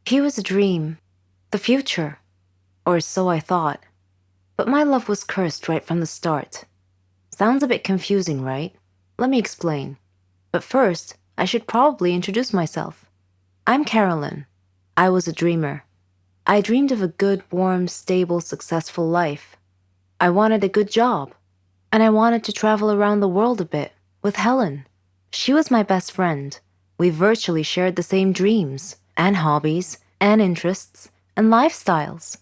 He was a dream, the future, or so I thought. But my love was cursed right from the start. Sounds a bit confusing, right? Let me explain. But first, I should probably introduce myself. I'm Carolyn. I was a dreamer. I dreamed of a good, warm, stable, successful life. I wanted a good job. And I wanted to travel around the world a bit with Helen. She was my best friend. We virtually shared the same dreams, and hobbies, and interests, and lifestyles.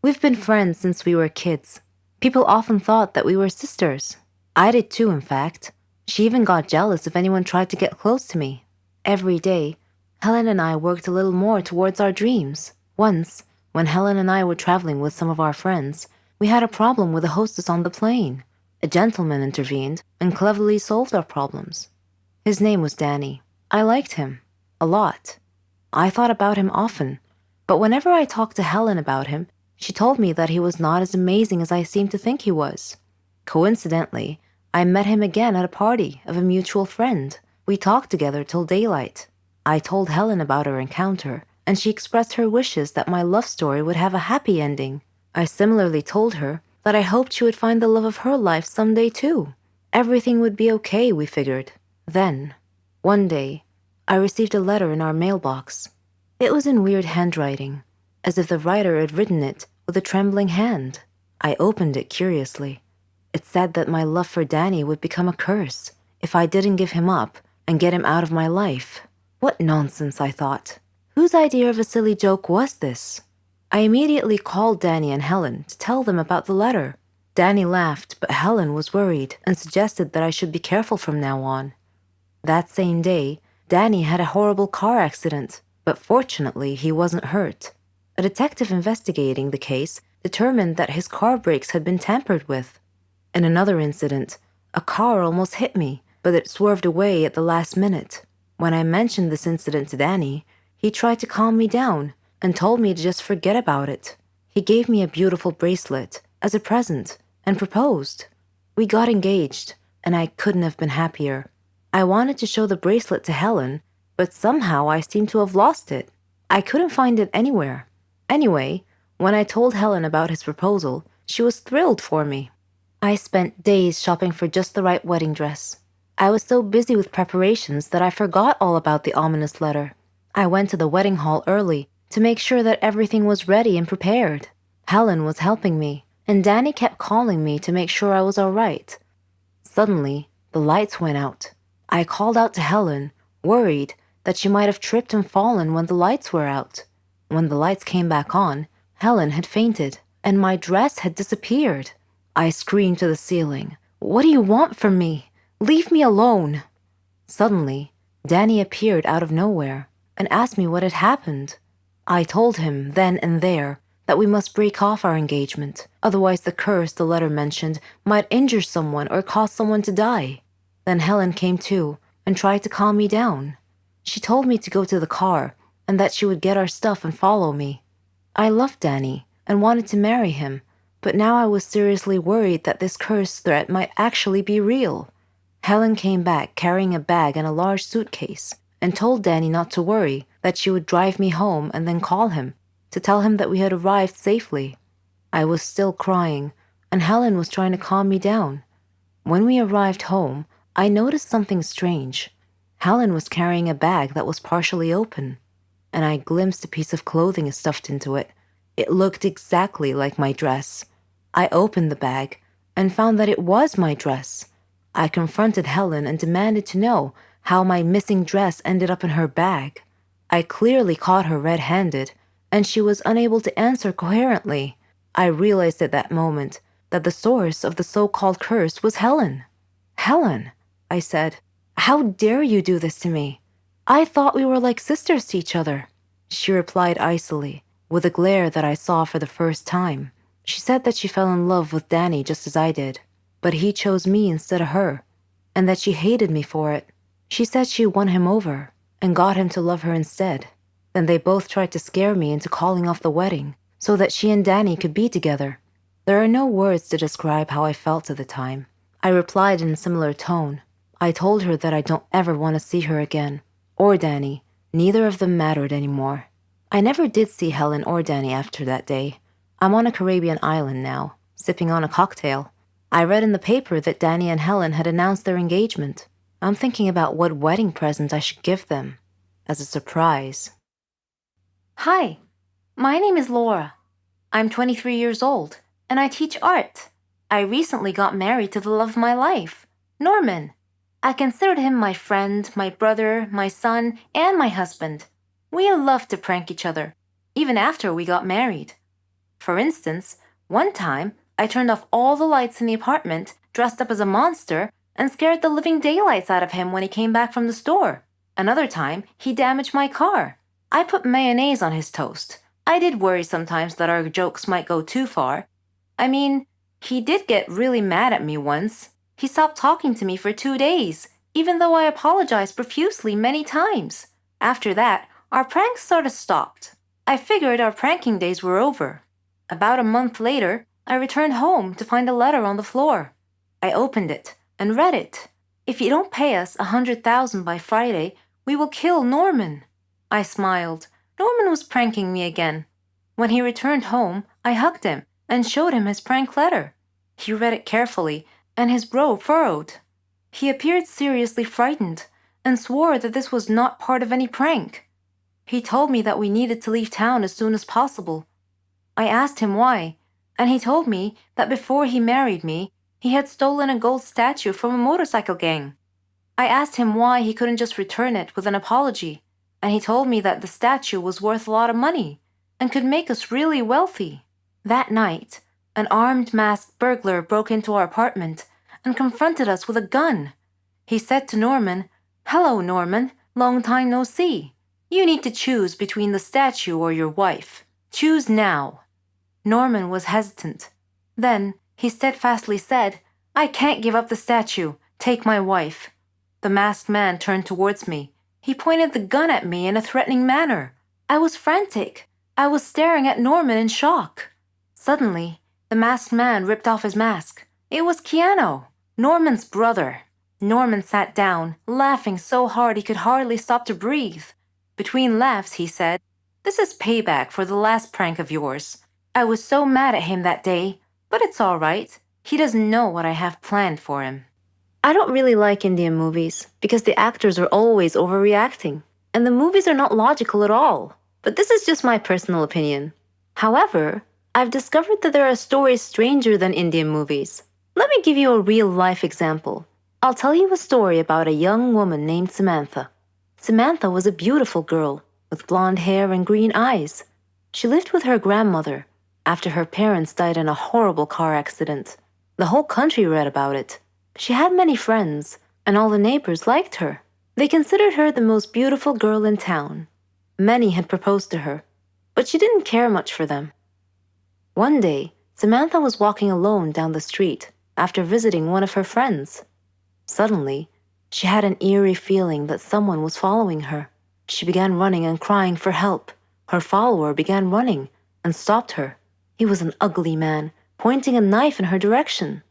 We've been friends since we were kids. People often thought that we were sisters. I did too, in fact. She even got jealous if anyone tried to get close to me. Every day, Helen and I worked a little more towards our dreams. Once, when Helen and I were traveling with some of our friends, we had a problem with the hostess on the plane. A gentleman intervened and cleverly solved our problems. His name was Danny. I liked him. A lot. I thought about him often, but whenever I talked to Helen about him, she told me that he was not as amazing as I seemed to think he was. Coincidentally, I met him again at a party of a mutual friend. We talked together till daylight. I told Helen about our encounter, and she expressed her wishes that my love story would have a happy ending. I similarly told her that I hoped she would find the love of her life someday too. Everything would be okay, we figured. Then, one day, I received a letter in our mailbox. It was in weird handwriting, as if the writer had written it with a trembling hand. I opened it curiously. It said that my love for Danny would become a curse if I didn't give him up and get him out of my life. What nonsense, I thought. Whose idea of a silly joke was this? I immediately called Danny and Helen to tell them about the letter. Danny laughed, but Helen was worried and suggested that I should be careful from now on. That same day, Danny had a horrible car accident, but fortunately he wasn't hurt. A detective investigating the case determined that his car brakes had been tampered with. In another incident, a car almost hit me, but it swerved away at the last minute. When I mentioned this incident to Danny, he tried to calm me down and told me to just forget about it. He gave me a beautiful bracelet as a present and proposed. We got engaged, and I couldn't have been happier. I wanted to show the bracelet to Helen, but somehow I seemed to have lost it. I couldn't find it anywhere. Anyway, when I told Helen about his proposal, she was thrilled for me. I spent days shopping for just the right wedding dress. I was so busy with preparations that I forgot all about the ominous letter. I went to the wedding hall early to make sure that everything was ready and prepared. Helen was helping me, and Danny kept calling me to make sure I was all right. Suddenly, the lights went out. I called out to Helen, worried that she might have tripped and fallen when the lights were out. When the lights came back on, Helen had fainted, and my dress had disappeared. I screamed to the ceiling, "What do you want from me? Leave me alone!" Suddenly, Danny appeared out of nowhere and asked me what had happened. I told him then and there that we must break off our engagement, otherwise the curse the letter mentioned might injure someone or cause someone to die. Then Helen came too and tried to calm me down. She told me to go to the car and that she would get our stuff and follow me. I loved Danny and wanted to marry him, but now I was seriously worried that this curse threat might actually be real. Helen came back carrying a bag and a large suitcase and told Danny not to worry, that she would drive me home and then call him to tell him that we had arrived safely. I was still crying, and Helen was trying to calm me down. When we arrived home, I noticed something strange. Helen was carrying a bag that was partially open, and I glimpsed a piece of clothing stuffed into it. It looked exactly like my dress. I opened the bag and found that it was my dress. I confronted Helen and demanded to know how my missing dress ended up in her bag. I clearly caught her red-handed, and she was unable to answer coherently. I realized at that moment that the source of the so-called curse was Helen. "Helen," I said, "how dare you do this to me? I thought we were like sisters to each other." She replied icily, with a glare that I saw for the first time. She said that she fell in love with Danny just as I did, but he chose me instead of her, and that she hated me for it. She said she won him over and got him to love her instead. Then they both tried to scare me into calling off the wedding so that she and Danny could be together. There are no words to describe how I felt at the time. I replied in a similar tone. I told her that I don't ever want to see her again, or Danny. Neither of them mattered anymore. I never did see Helen or Danny after that day. I'm on a Caribbean island now, sipping on a cocktail. I read in the paper that Danny and Helen had announced their engagement. I'm thinking about what wedding present I should give them as a surprise. Hi, my name is Laura. I'm 23 years old, and I teach art. I recently got married to the love of my life, Norman. I considered him my friend, my brother, my son, and my husband. We loved to prank each other, even after we got married. For instance, one time I turned off all the lights in the apartment, dressed up as a monster, and scared the living daylights out of him when he came back from the store. Another time, he damaged my car. I put mayonnaise on his toast. I did worry sometimes that our jokes might go too far. I mean, he did get really mad at me once. He stopped talking to me for 2 days, even though I apologized profusely many times. After that, our pranks sort of stopped. I figured our pranking days were over. About a month later, I returned home to find a letter on the floor. I opened it and read it. If you don't pay us 100,000 by Friday, we will kill Norman. I smiled. Norman was pranking me again. When he returned home, I hugged him and showed him his prank letter. He read it carefully, and his brow furrowed. He appeared seriously frightened and swore that this was not part of any prank. He told me that we needed to leave town as soon as possible. I asked him why, and he told me that before he married me, he had stolen a gold statue from a motorcycle gang. I asked him why he couldn't just return it with an apology, and he told me that the statue was worth a lot of money and could make us really wealthy. That night, an armed masked burglar broke into our apartment and confronted us with a gun. He said to Norman, "Hello, Norman, long time no see. You need to choose between the statue or your wife. Choose now." Norman was hesitant. Then he steadfastly said, "I can't give up the statue. Take my wife." The masked man turned towards me. He pointed the gun at me in a threatening manner. I was frantic. I was staring at Norman in shock. Suddenly, the masked man ripped off his mask. It was Keanu, Norman's brother. Norman sat down, laughing so hard he could hardly stop to breathe. Between laughs, he said, "This is payback for the last prank of yours. I was so mad at him that day, but it's all right. He doesn't know what I have planned for him." I don't really like Indian movies because the actors are always overreacting, and the movies are not logical at all. But this is just my personal opinion. However, I've discovered that there are stories stranger than Indian movies. Let me give you a real-life example. I'll tell you a story about a young woman named Samantha. Samantha was a beautiful girl with blonde hair and green eyes. She lived with her grandmother after her parents died in a horrible car accident. The whole country read about it. She had many friends, and all the neighbors liked her. They considered her the most beautiful girl in town. Many had proposed to her, but she didn't care much for them. One day, Samantha was walking alone down the street after visiting one of her friends. Suddenly, she had an eerie feeling that someone was following her. She began running and crying for help. Her follower began running and stopped her. He was an ugly man, pointing a knife in her direction.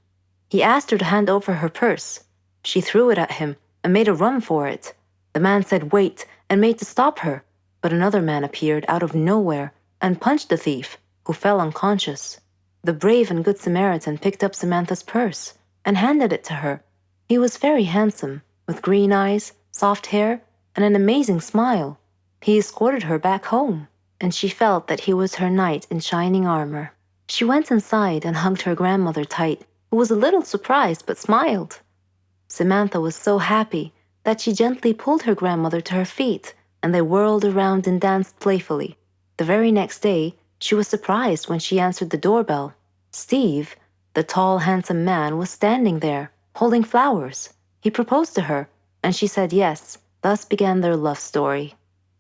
He asked her to hand over her purse. She threw it at him and made a run for it. The man said wait and made to stop her, but another man appeared out of nowhere and punched the thief, who fell unconscious. The brave and good Samaritan picked up Samantha's purse and handed it to her. He was very handsome, with green eyes, soft hair, and an amazing smile. He escorted her back home, and she felt that he was her knight in shining armor. She went inside and hugged her grandmother tight, who was a little surprised but smiled. Samantha was so happy that she gently pulled her grandmother to her feet, and they whirled around and danced playfully. The very next day, she was surprised when she answered the doorbell. Steve, the tall, handsome man, was standing there, holding flowers. He proposed to her, and she said yes. Thus began their love story.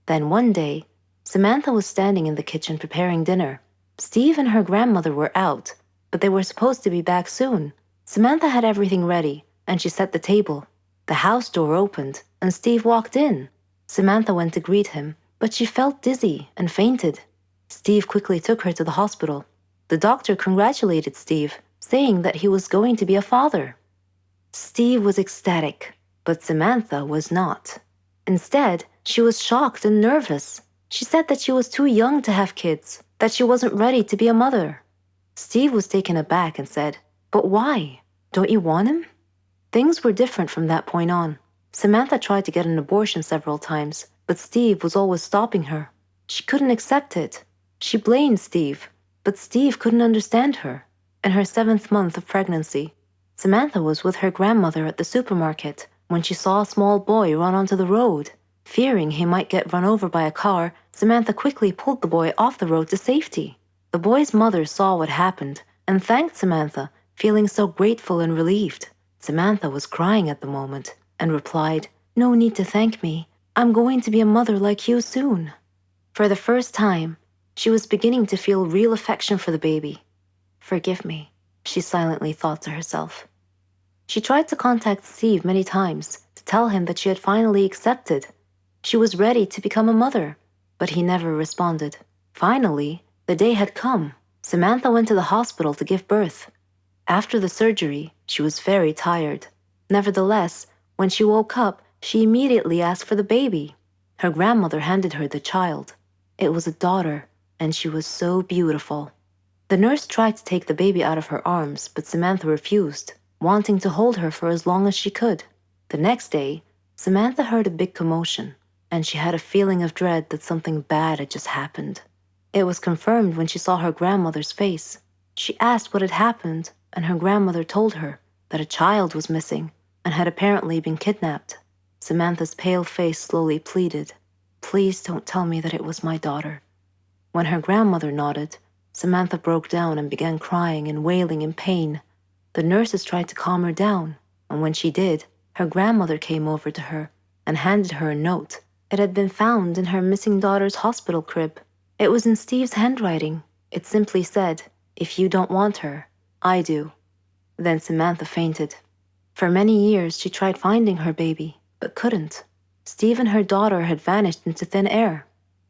Then one day, Samantha was standing in the kitchen preparing dinner. Steve and her grandmother were out, but they were supposed to be back soon. Samantha had everything ready, and she set the table. The house door opened, and Steve walked in. Samantha went to greet him, but she felt dizzy and fainted. Steve quickly took her to the hospital. The doctor congratulated Steve, saying that he was going to be a father. Steve was ecstatic, but Samantha was not. Instead, she was shocked and nervous. She said that she was too young to have kids, that she wasn't ready to be a mother. Steve was taken aback and said, "But why? Don't you want him?" Things were different from that point on. Samantha tried to get an abortion several times, but Steve was always stopping her. She couldn't accept it. She blamed Steve, but Steve couldn't understand her. In her 7th month of pregnancy, Samantha was with her grandmother at the supermarket when she saw a small boy run onto the road. Fearing he might get run over by a car, Samantha quickly pulled the boy off the road to safety. The boy's mother saw what happened and thanked Samantha, feeling so grateful and relieved. Samantha was crying at the moment and replied, "No need to thank me. I'm going to be a mother like you soon." For the first time, she was beginning to feel real affection for the baby. "Forgive me," she silently thought to herself. She tried to contact Steve many times to tell him that she had finally accepted. She was ready to become a mother, but he never responded. Finally, the day had come. Samantha went to the hospital to give birth. After the surgery, she was very tired. Nevertheless, when she woke up, she immediately asked for the baby. Her grandmother handed her the child. It was a daughter, and she was so beautiful. The nurse tried to take the baby out of her arms, but Samantha refused, wanting to hold her for as long as she could. The next day, Samantha heard a big commotion, and she had a feeling of dread that something bad had just happened. It was confirmed when she saw her grandmother's face. She asked what had happened, and her grandmother told her that a child was missing and had apparently been kidnapped. Samantha's pale face slowly pleaded, "Please don't tell me that it was my daughter." When her grandmother nodded, Samantha broke down and began crying and wailing in pain. The nurses tried to calm her down, and when she did, her grandmother came over to her and handed her a note. It had been found in her missing daughter's hospital crib. It was in Steve's handwriting. It simply said, "If you don't want her, I do." Then Samantha fainted. For many years, she tried finding her baby, but couldn't. Steve and her daughter had vanished into thin air.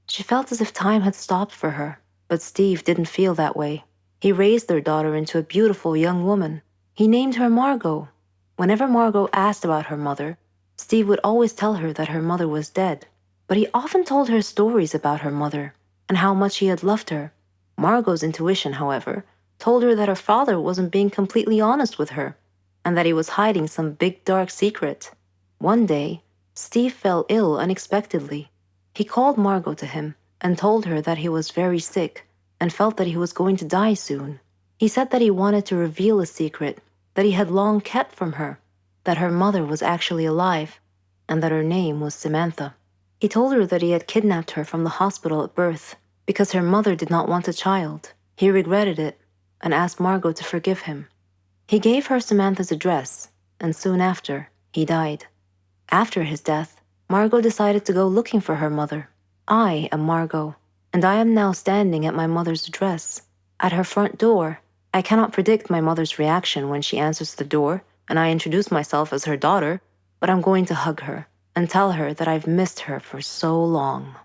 She felt as if time had stopped for her, but Steve didn't feel that way. He raised their daughter into a beautiful young woman. He named her Margot. Whenever Margot asked about her mother, Steve would always tell her that her mother was dead, but he often told her stories about her mother and how much he had loved her. Margot's intuition, however, told her that her father wasn't being completely honest with her and that he was hiding some big dark secret. One day, Steve fell ill unexpectedly. He called Margot to him and told her that he was very sick and felt that he was going to die soon. He said that he wanted to reveal a secret that he had long kept from her, that her mother was actually alive, and that her name was Samantha. He told her that he had kidnapped her from the hospital at birth because her mother did not want a child. He regretted it and asked Margot to forgive him. He gave her Samantha's address, and soon after, he died. After his death, Margot decided to go looking for her mother. I am Margot, and I am now standing at my mother's address. At her front door, I cannot predict my mother's reaction when she answers the door and I introduce myself as her daughter, but I'm going to hug her and tell her that I've missed her for so long.